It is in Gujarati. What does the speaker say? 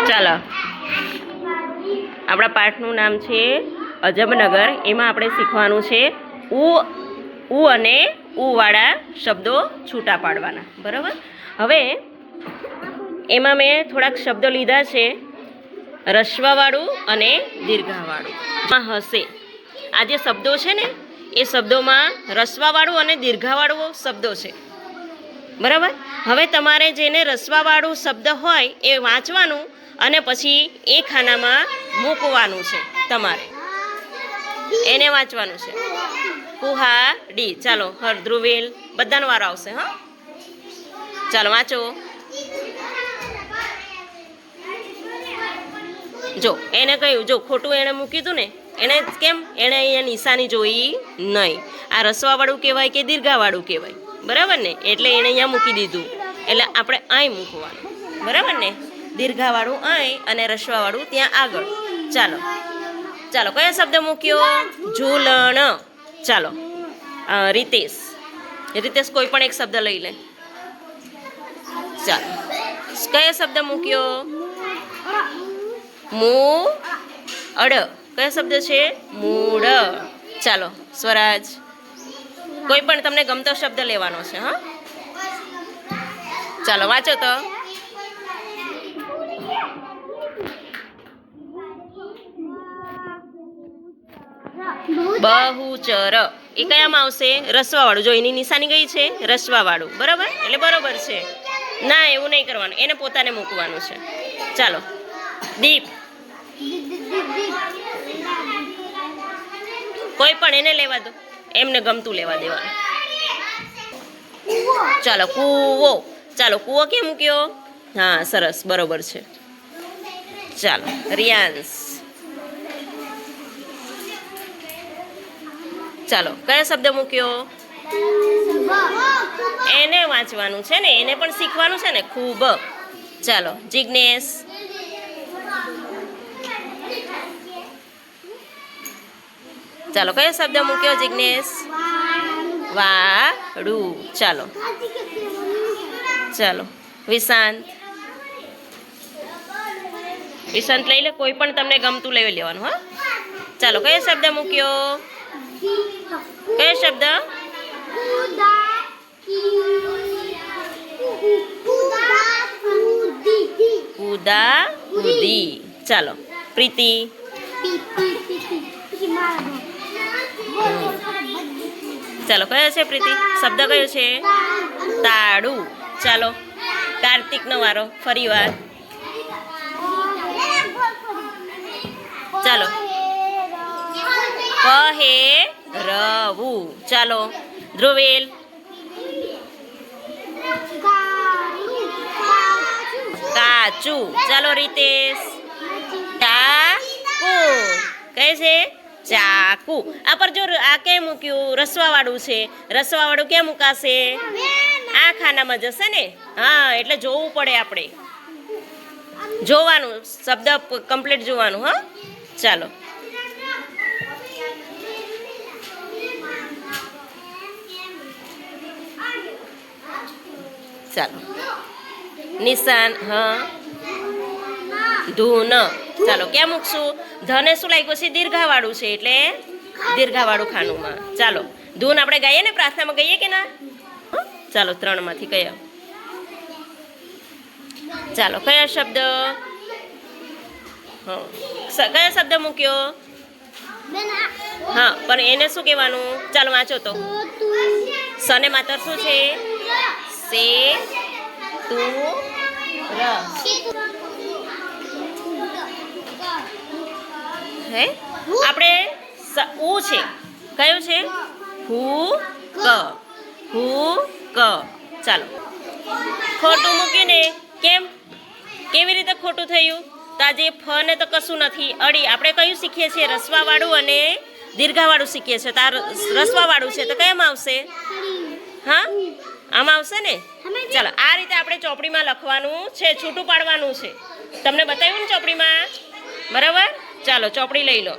ચાલો, આપણા પાઠનું નામ છે અજબનગર. એમાં આપણે શીખવાનું છે ઉ અને ઉવાળા શબ્દો છૂટા પાડવાના. બરાબર. હવે એમાં મેં થોડાક શબ્દો લીધા છે રસ્વવાળું અને દીર્ઘાવાળું. હશે આ જે શબ્દો છે ને એ શબ્દોમાં રસ્વાવાળું અને દીર્ઘાવાળું શબ્દો છે. બરાબર. હવે તમારે જેને રસ્વાવાળું શબ્દ હોય એ વાંચવાનું અને પછી એ ખાનામાં મૂકવાનું છે. તમારે એને વાંચવાનું છે. કુહાડી. ચાલો, હર ધ્રુવેલ બધાનો વારો આવશે. હા, ચાલો વાંચો. જો એને કહ્યું, જો ખોટું એણે મૂક્યું હતું ને, એને કેમ એણે અહીંયા નિશાની જોઈ નહીં. આ રસ્વાવાળું કહેવાય કે દીર્ઘાવાળું કહેવાય? બરાબર ને. એટલે એણે અહીંયા મૂકી દીધું, એટલે આપણે અહીં મૂકવાનું. બરાબર ને. દીર્ઘાવાળું અહીં અને રસ્વાવાળું ત્યાં આગળ. ચાલો ચાલો, કયો શબ્દ મૂક્યો? ઝૂલણ. ચાલો, રીતેશ. રીતેશ કોઈ પણ એક શબ્દ લઈ લે. ચાલો, કયો શબ્દ મૂક્યો? મૂળ. કયો શબ્દ છે? મૂળ. ચાલો સ્વરાજ, કોઈ પણ તમને ગમતો શબ્દ લેવાનો છે. હા, ચાલો વાંચો તો. બહુચર. એ કયામાં આવશે? રસ્વાવાળું. જો એની નિશાની ગઈ છે રસ્વાવાળું. બરાબર, એટલે બરોબર છે. ના, એવું નહીં કરવાનું, એને પોતાને મૂકવાનું છે. ચાલો, દીપ. કોઈ પણ એને લેવા દો, એમને ગમતું લેવા દેવાનું. ચાલો, કૂવો. ચાલો, કૂવો કેમ મૂક્યો? હા, સરસ, બરોબર છે. ચાલો, રિયાન્સ. ચાલો, કયો શબ્દ મૂક્યો? એને વાંચવાનું છે ને, એને પણ શીખવાનું છે ને. ખૂબ. ચાલો, જિજ્ઞેશ. ચાલો, કયો શબ્દ મૂક્યો જિજ્ઞેશ? વાળું. ચાલો ચાલો, વિશાંત. વિશાંત લઈ લે, કોઈ પણ તમને ગમતું લઈ લેવાનું. હા, ચાલો, કયો શબ્દ મૂક્યો? કયો શબ્દ? કુદા કુદી. ચાલો, પ્રીતિ. ચાલો, કયો છે પ્રીતિ? શબ્દ કયો છે? તાળું. ચાલો, કાર્તિકનો વારો ફરી વાર. ચાલો, પહેરવું. ચાલો, ધ્રુવેલ. કાચું. ચાલો, રીતેશ. ચાકુ. કહે છે ચાકુ. આ પર જો આ ક્યાં મૂક્યું? રસ્વાવાળું છે. રસ્વાવાળું ક્યાં મુકાશે? આ ખાનામાં જશે ને. હા, એટલે જોવું પડે, આપણે જોવાનું, શબ્દ કમ્પ્લીટ જોવાનું. હા, ચાલો. ચાલો, નિશાન. હા, ધૂન. ચાલો, ક્યાં મૂકશું? ધને શું લાગ્યું છે? દીર્ઘાવાળું છે, એટલે દીર્ઘાવાળું ખાનુંમાં. ચાલો, ધૂન આપણે ગાઈએ ને, પ્રાર્થનામાં ગાઈએ કે ના? ચાલો, 3 માંથી કયા? ચાલો, કયો શબ્દ? હા, કયો શબ્દ મૂક્યો? હા, પણ એને શું કહેવાનું? ચાલો વાંચો તો. સને માતર શું છે? સે તું ર. હે, આપણે ઉ છે. કયું છે? હું ક. હું ક. ચાલો, ખોટું મૂકીને. કેમ? કેવી રીતે ખોટું થયું? તો આજે ફ ને તો કશું નથી. અડી. આપણે કયું શીખીએ છીએ? રસ્વાવાળું અને દીર્ઘાવાળું શીખીએ છીએ. તો આ રસ્વાવાળું છે, તો કયામાં આવશે? હા, આમાં આવશે ને. ચાલો, આ રીતે આપણે ચોપડીમાં લખવાનું છે, છૂટું પાડવાનું છે. તમને બતાવ્યું ને ચોપડીમાં? બરાબર. ચાલો, ચોપડી લઈ લો.